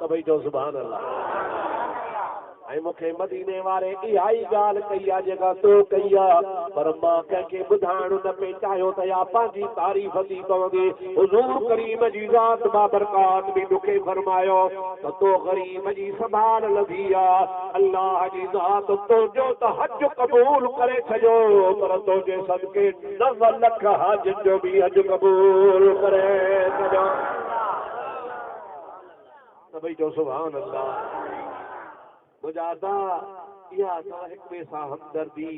तो भाई जो सुभान अल्लाह। ऐं मूंखे मदीने वारे इहा ई ॻाल्हि कई आहे जेका तो कई आहे, पर मां कंहिंखे ॿुधाइण न पे चाहियो त या पंहिंजी तारीफ़ थी पवंदी। हुज़ूर करीम जी ज़ात बाबरकात बि मूंखे फरमायो त तो ग़रीब जी संभाल लधी आहे। अल्लाह जी ज़ात तुंहिंजो त हज क़बूल करे छॾियो, पर तुंहिंजे सदके 9 लख हज जो बि हज क़बूल करे छॾियो। त भई जो सुभान अल्लाह। मुजादा इहा असां हिक ॿिए सां हमदर्दी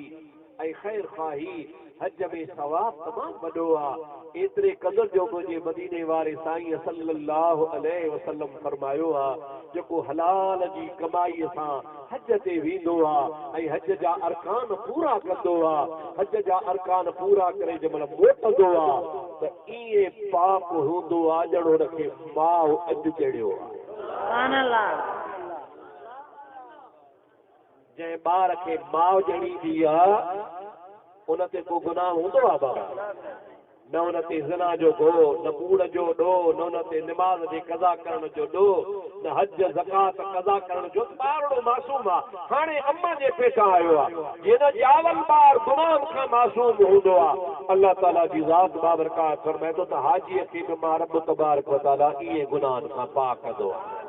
ऐं ख़ैर ख़्वाही हज में सवाब तमामु वॾो आहे। एतिरे क़दर जो मुंहिंजे मदीने वारे साईं सल्लल्लाहु अलैहि वसल्लम फरमायो आहे, जेको हलाल जी कमाईअ सां हज ते वेंदो आहे ऐं हज जा अरकान पूरा कंदो आहे, हज जा अरकान पूरा करे जंहिंमहिल मोटंदो आहे त ईअं पाप हूंदो आहे ॼणो हुनखे माउ अॼु चढ़ियो आहे। जंहिं ॿार खे माउ ॼणींदी आहे उन ते को गुनाह हूंदो आहे बाबा? न उन ते ज़िना जो ॾोह, न कूड़ जो ॾोह, न उन ते निमाज़ जे क़ज़ा करण जो ॾोह, न हज ज़कात क़ज़ा करण जो। ॿारड़ो मासूम आहे, हाणे अम्मा जे पेटां आयो आहे। जिन ॼावल ॿार गुनाह खां मासूम हूंदो आहे, अल्लाह ताला जी ज़ात बाबरकात फरमाए थो त हाजीअ खे बि मां रब तबारक व तआला इहे गुनाहनि खां पाक कंदो आहे।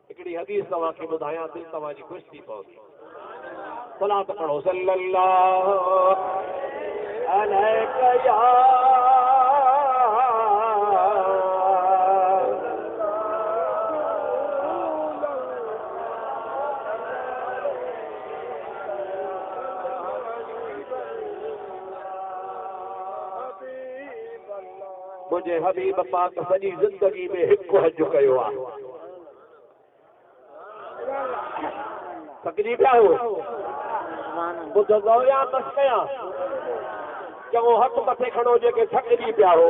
हिकिड़ी हदीस तव्हांखे ॿुधायां थी, तव्हांजी ख़ुशि थी पवंदी। सलात पढ़ो सल्लल्लाहु अलैहि या मुंहिंजे हबीब पाक सॼी ज़िंदगी में हिकु हज कयो आहे। थकिजी पिया हो? ॿुधंदो या बसि कयां? चङो हथ मथे खणो जेके थकिजी पिया हो।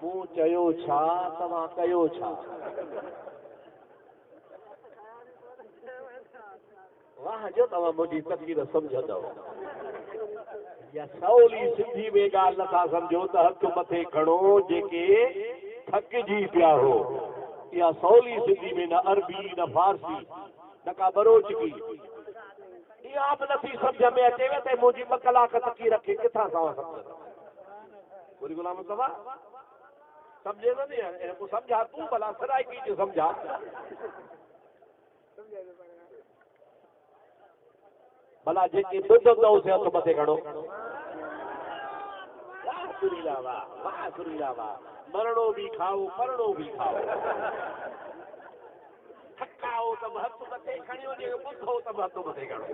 मूं चयो छा, तव्हां कयो छा? वाह जो तव्हां मुंहिंजी तक़दीर सम्झंदव। या सवली सिंधी में ॻाल्हि नथा सम्झो त हथ मथे खणो जेके थकिजी पिया हो। इहा सवली सिंधी में न अरबी न फारसी न का बरोचकी, इहा बि नथी सम्झ में अचेव त मुंहिंजी 2 कलाक तकी रखे किथां तव्हां सम्झंदव? पूरी गुलाम सभा सम्झे नथी हिनखे सम्झा तूं भला सराइकी जो सम्झा। भला जेके ॿुधंदव से हथ मथे खणो। वाह सुरीला वाह, वाह सुरीला वाह। मरणो भी खाओ, परणो भी खाओ। थकाओ तब हथ मथे खणियो, जे ॿुधो तब हथ मथे खणो।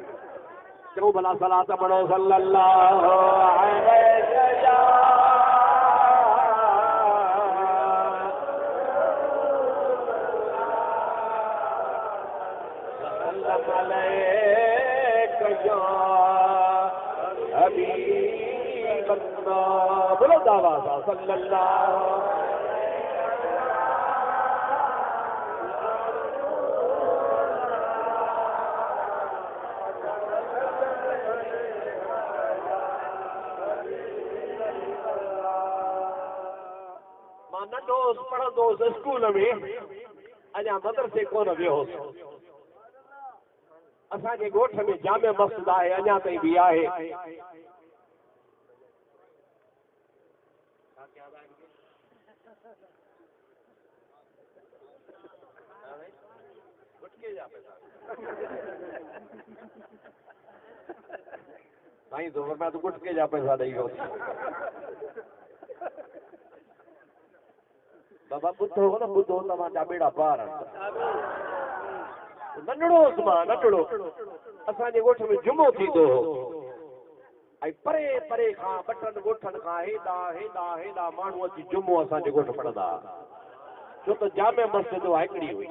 चलो भला सलात पढ़ो सल्लल्लाहु अलैहि बोलो दावा सल्लल्लाहु। मां नंढो पढ़ंदो स्कूल में, अञा मदरसे कोन वियो होसि। असांजे ॻोठ में जामे मस्जिद आहे, अञा ताईं बि आहे। साईं तो मैं तो गुटके जा पैसा ॾेई वियो। बाबा ॿुधो न ॿुधो, तव्हांजा बेड़ा पार। नंढड़ो मां नंढड़ो असांजे ॻोठ में जुमो थींदो हो, ऐं परे परे खां 2 ॻोठनि खां हेॾा हेॾा हेॾा माण्हू अची जुमो असांजे ॻोठ पढ़ंदा, छो त जामे मस्जिद हिकिड़ी हुई।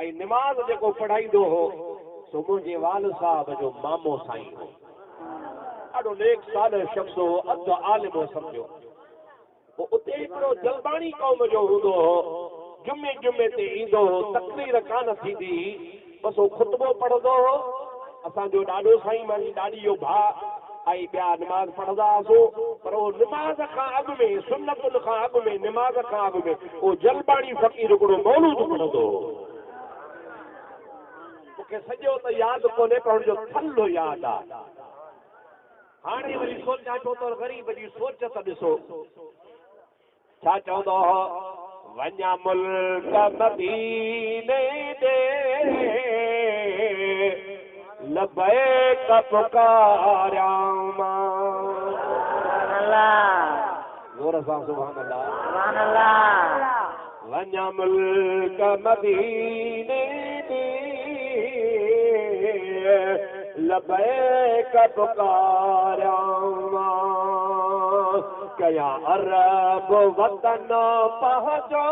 ऐं निमाज़ जेको पढ़ाईंदो हो सो मुंहिंजे वाल साहब जो मामो साईं हो। ॾाढो नेक साल शख़्स हो, अधु आलिम हो सम्झो। वो उते हिकिड़ो जलबाणी क़ौम जो हूंदो हो, जुमे जुमे ते ईंदो हो, तकरीर कान थींदी, बसि वो खुतबो पढ़ंदो हो। असांजो ॾाढो साईं मानी ॾाढी जो भाउ ऐं ॿिया निमाज़ पढ़ंदा हुआसीं, पर वो निमाज़ खां अॻु में, सुन्नतुनि खां अॻु में, निमाज़ खां अॻु में वो जलबाणी फ़क़ीर हिकिड़ो मौलूद पढ़ंदो हो। मूंखे सॼो त यादि कोन्हे, पर हुनजो थल्हो यादि आहे। हाणे वरी सोचां छो त ग़रीब जी सोच त ॾिसो छा चवंदो हो, वञा मुल्क मदीने दे लबैक पुकारियां मां। ज़ोर सां सुभान अल्लाह, सुभान अल्लाह। वञा मुल्क मदीने दे लबैक पुकारियां मां, कया अरब वतन पहुंचो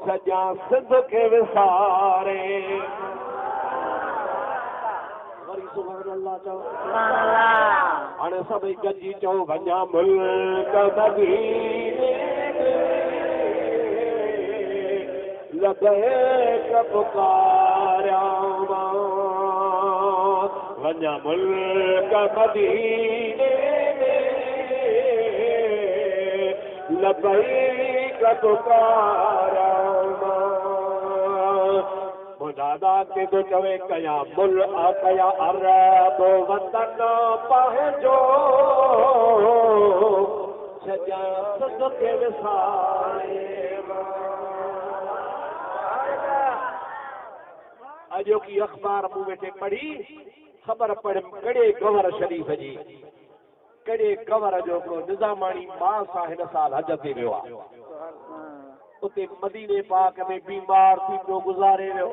सॼा सिंध खे विसारे। वरी सुभान अल्लाह चओ, सुभान अल्लाह। हाणे सभई गॾिजी चओ, वञा मुल्क मदीने लबैक पुकारियां मां, वञा मुल्क मदीने लबैक पुकारियां मां। मुजादा के तो चवे कया मुल कया अरब वतन पंहिंजो सॼा सिंध खे विसारे। अॼो की अख़बार मूं वेठे पढ़ी, ख़बर पढ़ कहिड़े गवर शरीफ़ जी, कहिड़े गवर जो को निज़ामाणी मां सां हिन साल हज ते वियो आहे। उते मदीने पाक में बीमार थी पियो गुज़ारे वियो,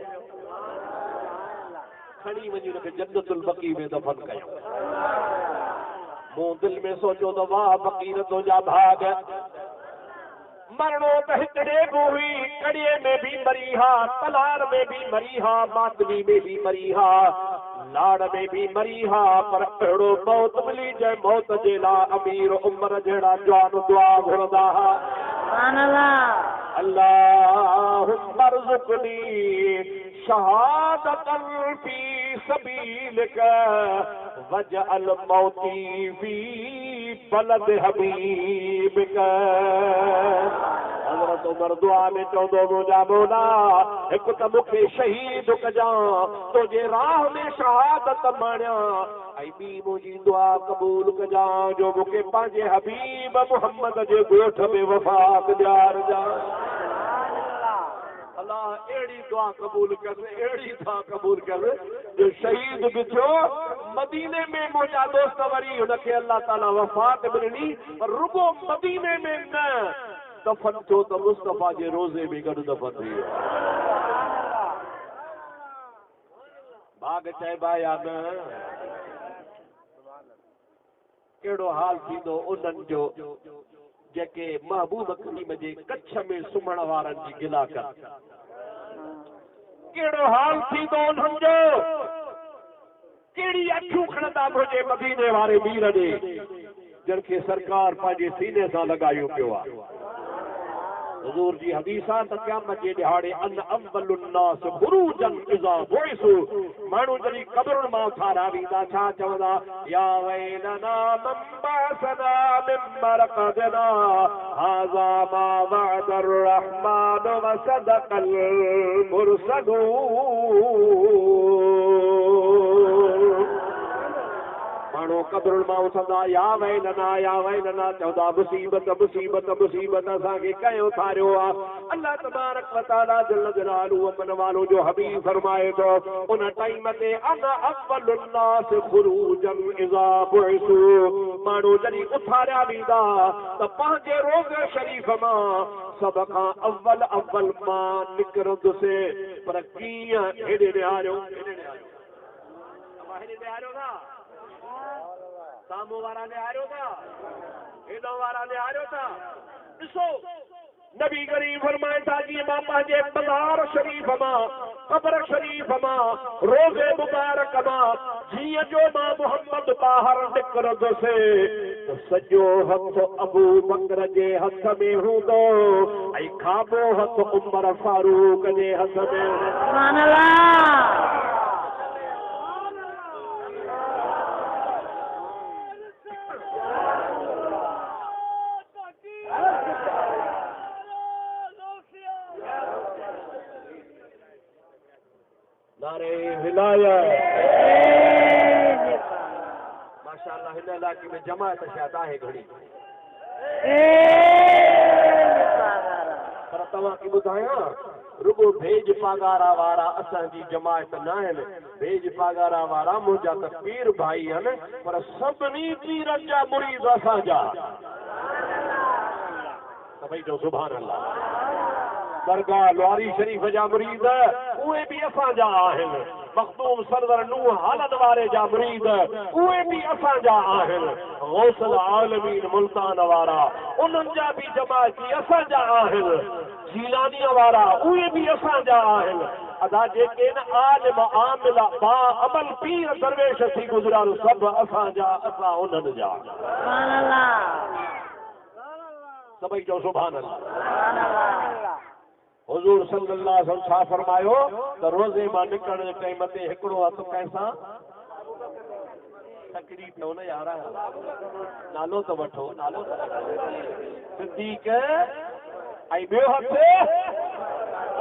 खणी वञी हुनखे जन्नतुल बक़ी में दफ़न कयो। मूं दिलि में सोचियो त वाह फ़क़ीर तुंहिंजा भाग, मरणो त हिकिड़े बि हुई, कड़ीअ में बि मरी हा, तलार में बि मरी हा, मातमी में बि मरी हा, लाड़ में बि मरी हा, पर अहिड़ो मौत मिली जंहिं मौत जे लाइ अमीर उमर जहिड़ा जवान दुआ घुरंदा हुआ। अल्लाहुम्मा अर्ज़ुक़नी शहादतन फी सबीलिक वजअल मौती फी बलद हबीबिक। हज़रत उमर दुआ में चवंदो, मुंहिंजा मौला हिकु त मूंखे शहीद कजां, तुंहिंजे राह में शहादत माणियां, ऐं ॿी मुंहिंजी दुआ क़बूल कजां जो मूंखे पंहिंजे हबीब मुहम्मद जे ॻोठ में वफ़ात ॾियारजां। अल्लाह अहिड़ी दुआ क़बूल कर, अहिड़ी दुआ क़बूल कर जो शहीद बि थियो मदीने में। मुंहिंजा दोस्त वरी हुनखे अल्लाह ताला वफ़ात मिलणी, पर रुगो मदीने में न दफ़न थियो त मुस्तफ़ा जे रोज़े में गॾु दफ़न थी वियो। बाग चइबा या न, कहिड़ो हाल थींदो उन्हनि जो जेके महबूब करीम जे कच्छ में सुम्हण वारनि जी गिला कनि। कहिड़ो हाल थींदो उन्हनि जो, कहिड़ी अखियूं खणंदा मुंहिंजे मदीने वारे वीर ॾे, जिनखे सरकार पंहिंजे सीने सां लॻायो पियो आहे। हुज़ूर जी हदीस आहे त क़यामत जे ॾिहाड़े अन अव्वलुन नास ख़ुरूजन इज़ा बुइसु, माण्हू जॾहिं क़ब्रुनि मां उथारिया वेंदा छा चवंदा, या वैलना मन बअसना मिन मरक़दिना हाज़ा मा वअदर रहमान व सदक़ल मुरसलून। माण्हू क़ब्रुनि मां उथंदा, या वैलना चवंदा, मुसीबत मुसीबत मुसीबत असांखे कंहिं उथारियो आहे। अल्लाह तबारक व तआला जल्ल जलालुहु अमन वालो जो हबीब फरमाए थो, उन टाइम ते अन अव्वलुन नास ख़ुरूजन इज़ा बुइसु, माण्हू जॾहिं उथारिया वेंदा त पंहिंजे रोज़े शरीफ़ मां सभ खां अव्वल मां निकिरंदुसि। पर कीअं? हेॾे निहारियो, हेॾे निहारियो था, साम्हूं वारा निहारियो था, हेॾो वारा निहारियो था। ॾिसो नबी करीम फरमाए था, जीअं मां पंहिंजे मज़ार शरीफ़ मां, क़ब्र शरीफ़ मां, रोज़े मुबारक मां जीअं जो मां मुहम्मद ॿाहिरि निकिरंदुसि त सजो हथ अबू बकर जे हथ में हूंदो ऐं खाॿो हथ उमर फारूक जे हथ में सुभान अल्लाह नारे विलायत माशाअल्लाह हिन इलाके में जमात शायद आहे घणी पर तव्हांखे ॿुधायां रुगो भेज पागारा वारा असांजी जमात न आहिनि भेज पागारा वारा मुंहिंजा त पीर भाई आहिनि पर सभिनी पीरनि जा मुरीद असांजा सभई जो सुभान अल्लाह दरगाह लवारी शरीफ जा मुरीद उहे बि असांजा आहिनि मखदूम सरवर नूह हालत वारे जा मुरीद उहे बि असांजा आहिनि गौसल आलमीन मुल्तान वारा उन्हनि जा बि जमाती असांजा आहिनि जीलानीअ वारा उहे बि असांजा आहिनि अदा जेके न आलिम आमिल बा अमल पीर दरवेश थी गुज़रान सभु असांजा असां उन्हनि जा सुभान अल्लाह सभई जो सुभान अल्लाह हुजूर सल्लल्लाहु अलैहि वसल्लम छा फरमायो त रोज़े मां निकिरण जे टाइम ते हिकिड़ो हथु कंहिंसां तकड़ी पियो न यार नालो त वठो नालो सिद्दीक़ ऐं ॿियो हथु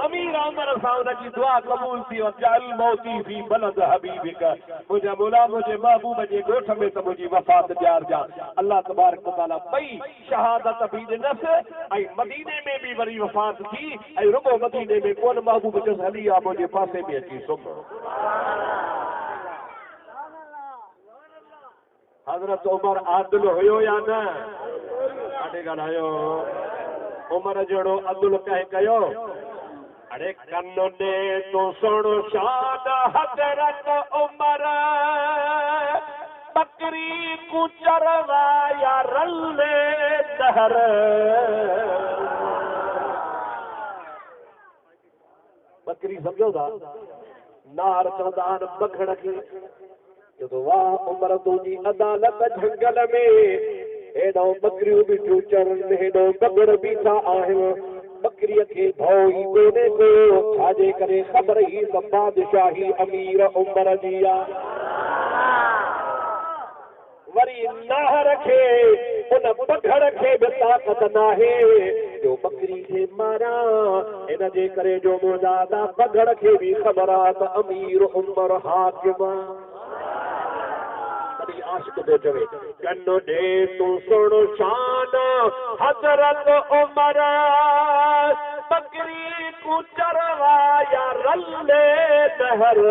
अमीर उमर सां उनजी दुआ क़बूल थी वजल मौती फी बलद हबीबिक मुंहिंजा मौला मुंहिंजे महबूब जे ॻोठ में त मुंहिंजी वफ़ात ॾियारजा अल्लाह तबारक व तआला ॿई शहादत बि ॾिनसि ऐं मदीने में बि वरी वफ़ात थी ऐं रुगो मदीने में कोन महबूब जो हली आहे मुंहिंजे पासे में अची सुम्ह हज़रत उमर आदिल हुयो या न काॾे ॻाल्हायो उमर जहिड़ो अदुल कंहिं कयो अरे कन्नो ने तो सुण शान हज़रत उमर बकरी को चरवाया रल्ले दहर बकरी समझो था नार चवंदा आहिनि बखड़ खे जो वाह उमर तुंहिंजी अदालत झंगल में हेॾो बकरियूं बीठियूं चरनि हेॾो बगड़ बीठा आहिनि बकरीअ खे भउ ई कोन्हे को छाजे करे ख़बर ई त बादशाही अमीर उमर जी आहे वरी नाहर खे उन बगड़ खे बि ताक़त नाहे जो बकरी खे मारियां हिन जे करे जो मुंहिंजा बगड़ खे बि ख़बर आहे त अमीर उमर हाकिम आशिक तो चवे कन्नो दे तू सुण शान हज़रत उमर बकरी को चरवाया रल्ले दहर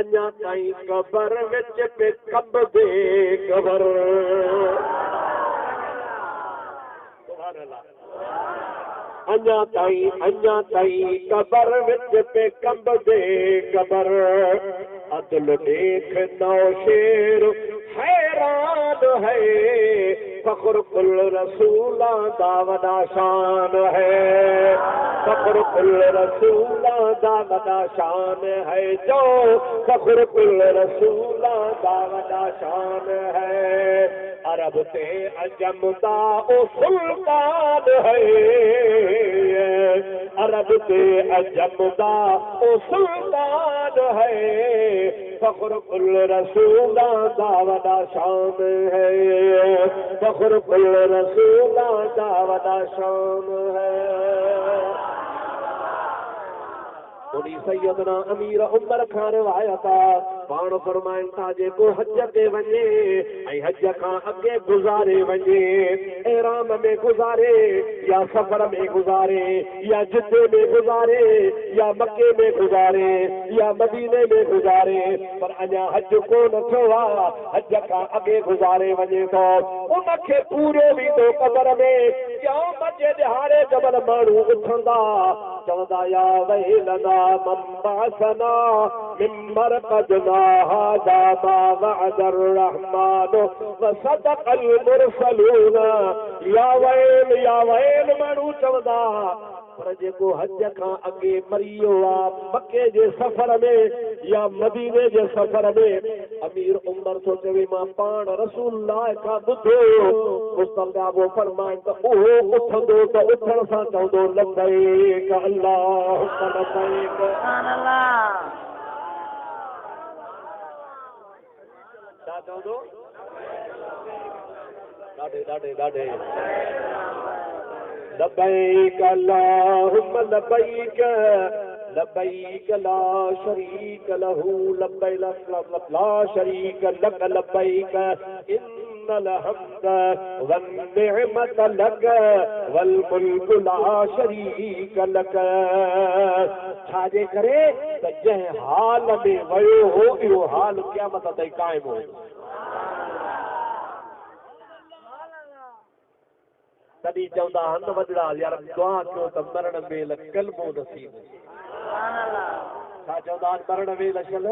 अञा ताईं कबर विच पे कंबदे कबर सुभान अल्लाह अञा ताईं कबर विच पे कंबदे कबर अदल देख नौ शेर हैरान है फख्र कुल रसूला दावदा शान है फख्र कुल रसूला दावदा शान है जो फख्र कुल रसूला दावदा शान है अरब ते अजम दा ओ सुल्तान है अरब ते अजम दा ओ सुल्तान है फख्र कुल रसूला दावदा शान है फख्र कुल रसूला दावदा शान है उन्हीं सैयदना अमीर उमर खां रिवायत पाण फरमाइनि था जेको हज ते वञे ऐं हज खां अॻे गुज़ारे वञे एराम में गुज़ारे या सफ़र में गुज़ारे या जिद्दे में गुज़ारे या मक्के में गुज़ारे या मदीने में गुज़ारे पर अञा हज कोन थियो आहे हज खां अॻे गुज़ारे वञे थो उनखे पूरो वेंदो क़बर में क़यामत जे ॾिहाड़े जबल माण्हू उथंदा चवंदा या वैलना मंबासना मिन मरक़दना हादा मा वअद अर्रहमान वसदक़ अलमुरसलून या वैल माण्हू चवंदा पर जेको हज खां अॻे मरी वियो आहे मके जे सफ़र में या मदीने जे सफ़र में अमीर उमर थो चवे मां पाण रसूलुल्लाह खां ॿुधो मुस्तफ़ा वो फरमाए त उहो उथंदो त उथण सां चवंदो लब्बैक अल्लाहुम्मा लब्बैक सुभान अल्लाह छा चवंदो ॾाढे ॾाढे लब्बैक अल्लाहुम्मा लब्बैक लब्बैक ला शरीक लहू लब्बैक ला शरीक लक लब्बैक इन्नल हम्द वन निअमत लक वल मुल्क ला शरीक लक छाजे करे त जंहिं हाल में वियो हो इहो हाल क़यामत ताईं क़ाइम हो तॾहिं चवंदा हन वॾड़ा यार दुआ कयो त मरण महिल कलमो नसीब छा चवंदा मरण महिल छल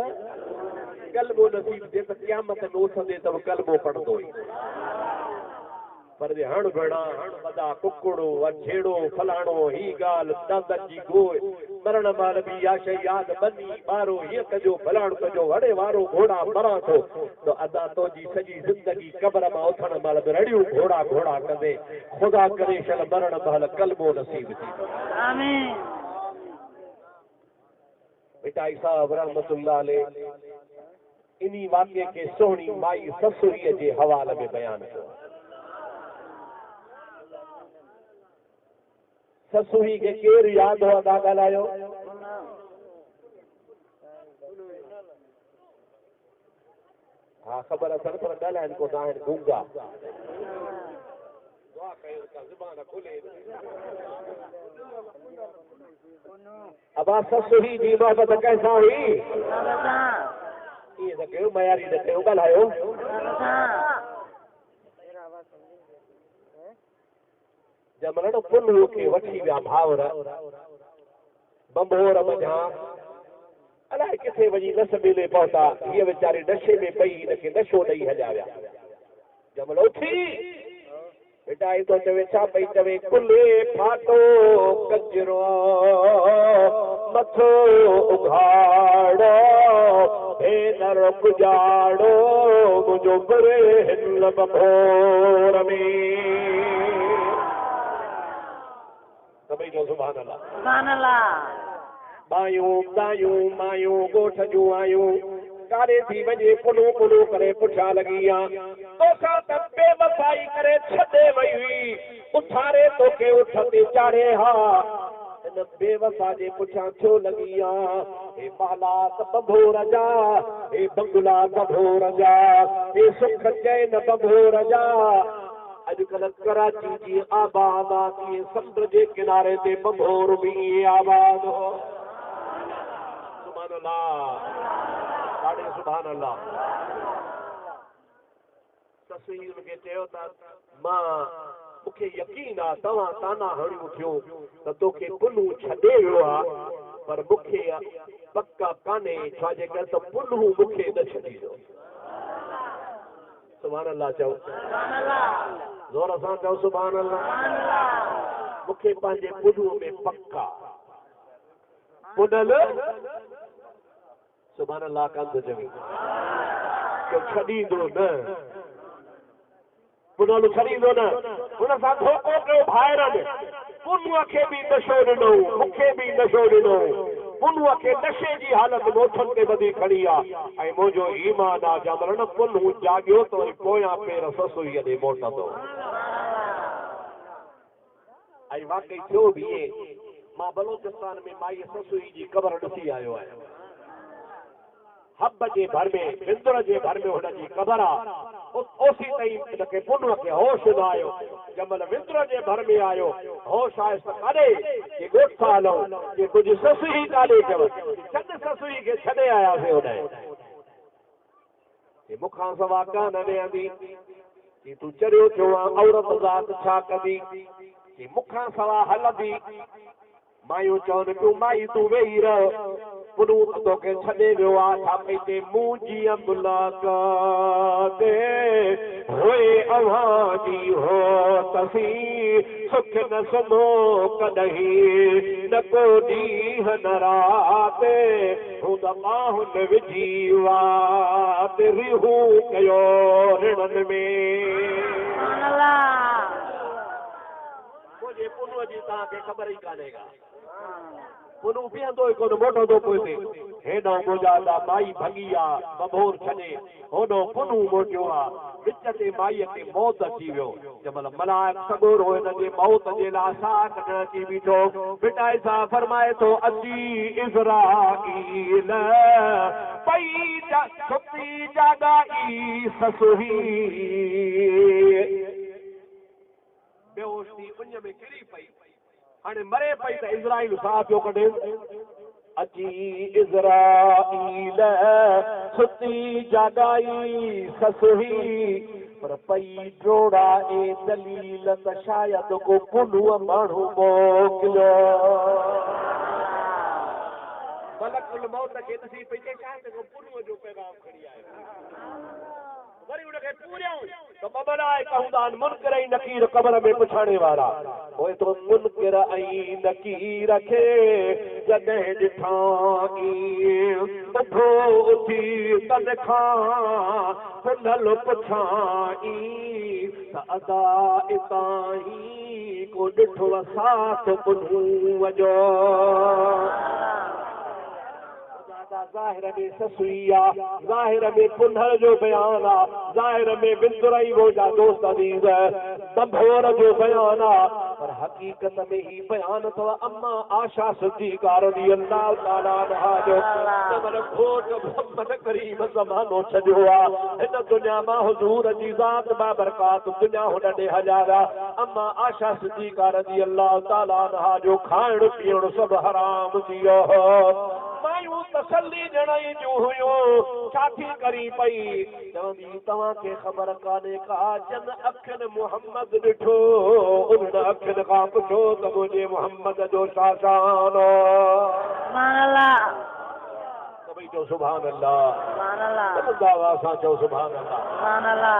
कलमो नसीब थिए त क़यामत में उथंदे त कलमो पढ़ंदो पर जे हण भेणा हण वॾा कुकड़ो छेड़ो फलाणो ही ॻाल्हि दादर जी गोए मरण महिल बि इहा शइ यादि बनी ॿारो हीअं कजो फलाणो कजो वॾे वारो घोड़ा मरां थो त अदा तुंहिंजी सॼी ज़िंदगी क़बर मां उथण महिल बि रड़ियूं घोड़ा कंदे ख़ुदा करे छल मरण महिल कलमो नसीब थी आमीन मिठाई साहब रहमतुल्लाह अलैह इन्ही वाक़े खे सोहणी माई ससुरीअ जे हवाले में बयान कयो ससुरी खे केरु यादि हो था ॻाल्हायो हा ख़बर अथनि पर ॻाल्हाइनि कोन आहिनि गूंगा अबा ससुरी जी मोहबत कंहिंसां हुई ईअं त कयो मयारी न कयो ॻाल्हायो जमरण पुल खे वठी विया भाउर बंबोर मझां अलाए किथे वञी नस मेले पहुता हीअ वीचारी नशे में पई हिनखे नशो ॾेई हलिया विया जमल उथी मिटाई थो चवे छा पई चवे कुले फाटो कजरो मथो उघाड़ो भेनर गुजाड़ो मुंहिंजो बुरे हिन बंबोर में सुभान अल्लाह बायूं दायूं मायूं ॻोठ जूं आयूं कारे थी वञे पुलू पुलू करे पुठियां लॻी आहे तोखां त बेवफाई करे छॾे वई हुई उथारे तोखे उठ ते चाढ़े हा इन बेवफा जे पुठियां छो लॻी आहे हे मालात बंबोर जा हे बंगला बंबोर जा हे सुख चैन बंबोर जा अॼुकल्ह कराची जी आबाद आहे समुंड जे किनारे ते बंबोर बि आबाद हो सुभान अल्लाह ॾाढे सुभान अल्लाह तस्वीर खे चयो त मां मूंखे यकीन आहे तव्हां ताना हणियूं थियूं त तोखे पुलू छॾे वियो आहे पर मूंखे पका कान्हे छाजे करे त पुलू मूंखे न छॾींदो सुभान अल्लाह चओ ज़ोर सां चओ सुभान अल्लाह मूंखे पंहिंजे पुलूअ में पका पुडल सुभान अल्लाह कंद चवी तो छॾींदो न पुडल छॾींदो न हुन सां धोखो कयो भाइरनि पुलूअ खे बि नशो ॾिनो मूंखे बि नशो ॾिनो पुलूअ खे नशे जी हालत में उथनि ते ॿधी खणी आहे ऐं मुंहिंजो ईमान आहे जमरण पुलू जाॻियो त वरी पोयां पेर ससुरीअ ॾे मोटंदो ऐं वाकई थियो बि ईअं मां बलोचिस्तान में माई ससुरी जी क़बर ॾिसी आयो आहियां हब जे भर में विंदुर जे भर में हुनजी क़बर आहे ओसी ताईं हिनखे पुलूअ खे होश न आयो जमल विंदुर जे भर में आयो होश आहे त काॾे कि ॻोठ सां हलूं कि कुझु ससुरी काॾे कयो छॾ ससुरी खे छॾे आयासीं होॾे मूंखां सवा कान वेहंदी कि तूं चरियो थियो आहे औरत ज़ात छा कंदी कि मूंखां सवा हलंदी मायूं चवनि पियूं माई तूं वेही रह पुनू तोखे छॾे वियो आहे छा पई ते मुंहिंजी मुलाक़ात होए अव्हां जी हो तसी सुख न सुनो कॾहिं न को ॾींहुं न राति हू त माहुल विझी वात रिहू कयो रिणनि में मुंहिंजे पुनूअ जी तव्हांखे ख़बर ई कान्हे का पुनू बीहंदो ई कोन मोटंदो पोइ हेॾो गुजादा माई भॻी आहे बबोर छॾे होॾो पुनू मोटियो आहे विच ते माईअ खे मौत अची वियो जंहिंमहिल मलाइक सॻोरो हिनजे मौत जे लाइ साह कढण अची बीठो बिटाए सां फरमाए थो अची इज़राईल पई सुती जाॻाई ससुही बेहोश थी उञ में किरी पई हाणे मरे पई त इज़राईल साह पियो कढे अची इज़राईल सुती जाॻाई ससुही पर पई ड्रोड़ा ए दलील त शायदि को पुनूअ माण्हू मोकिलियो मलकुल मौत खे ॾिसी पई के शायदि को पुनूअ जो पैगाम खणी आयो वरी उनखे पूरियूं त मलाइक हूंदा आहिनि मुनकिर ऐं नकीर क़बर में पुछाणे वारा पोइ तो मुनकिर ऐं नकीर खे जॾहिं ॾिठाई उथो उथी तन खां पुनल पुछाई त अदा इताई को ॾिठो साथ पुनूअ जो ज़ाहिर में ससुई आहे ज़ाहिर में पुनर जो बयान आहे ज़ाहिर में बिंदुरई वो जा दोस्त अज़ीज़ बंभोर जो बयान आहे पर हकीकत में ही बयान अथव अम्मा आशा सिद्दीक़ा रज़ी अल्लाह ताला अन्हा जो जंहिंमहिल घोट मोहम्मद करीम ज़मानो छॾियो आहे हिन दुनिया मां हुज़ूर जी ज़ात बाबरकात दुनिया हुन ॾे हज़ारा अम्मा आशा सिद्दीक़ा रज़ी अल्लाह ताला अन्हा जो खाइण पीअण सभु हराम थी वियो मायूं तसल्ली ॼणाई जूं हुयूं छा थी करी पई चवंदी तव्हांखे ख़बर कान्हे का जन अखियुनि मुहम्मद ॾिठो उन अखियुनि खां पुछो त मुंहिंजे मुहम्मद जो छा शान भई चओ सुभान अल्लाह असां चओ सुभान अल्लाह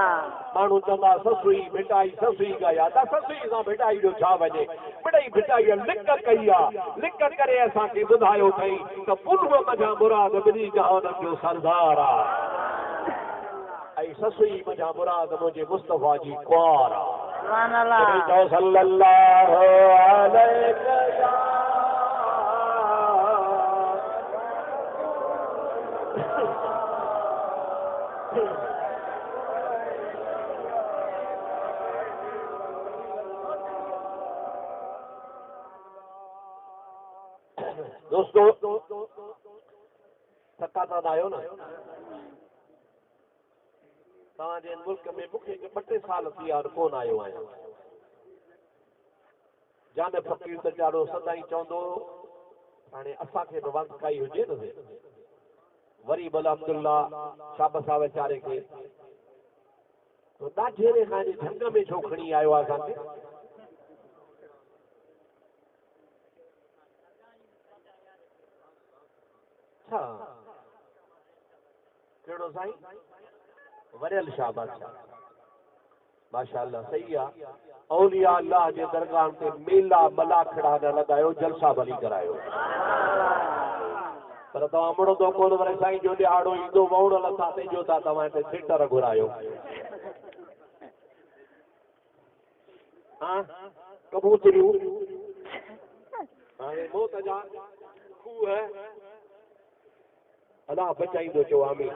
माण्हू चवंदा ससुई भिटाई ससुई ॻाया त ससुई सां भिटाई जो छा वञे मिड़ई भिटाईअ लिक कई आहे लिक करे असांखे ॿुधायो अथई त पुनूअ मज़ा मुराद ॿिनी जहाननि जो सरदार आहे ऐं ससुई मज़ा मुराद मुंहिंजे मुस्तफ़ा जी कुंवार आहे चओ सल्लल्लाहु अलैहि दोस्तों थका था आहियो न तव्हांजे मुल्क में मूंखे 2-3 साल थी विया कोन आयो आहियां जान फ़कीर त ॾाढो सदाईं चवंदो हाणे असांखे बि वक़्तु काई हुजे न वरी भला अब्दुल्ला शाबसा वीचारे खे ॾाढे खां झंग में छो खणी आयो आहे असांखे कहिड़ो साईं वरियल शाबाश माशाअल्लाह सही आहे औलिया अल्लाह जे दरगाह ते मेला मलाखड़ा न लॻायो जलसा भली करायो पर तव्हां मुड़ंदो कोन वरी साईं जो ॾियारो ईंदो वहुण लथा पंहिंजो था तव्हां हिते थिएटर घुरायो हा कबूतरियूं हाणे मौत जा खूह अलाह बचाईंदो चओ आमीन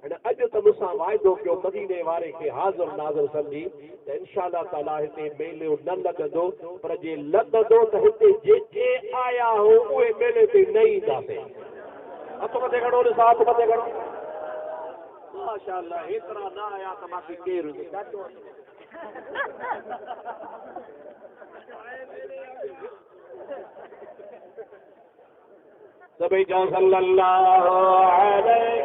हाणे अॼु त मूंसां वाइदो कयो मदीने वारे खे हाज़िर नाज़िर सम्झी त इंशाअल्लाह ताला हिते मेलो न लॻंदो पर जे लॻंदो त हिते जेके आया हो उहे मेले ते न ईंदासीं हथ मथे खणो ॾिसां हथ मथे खणो माशाअल्लाह हेतिरा न आया त मूंखे केरु सभई चओ सल्लल्लाहु अलैहि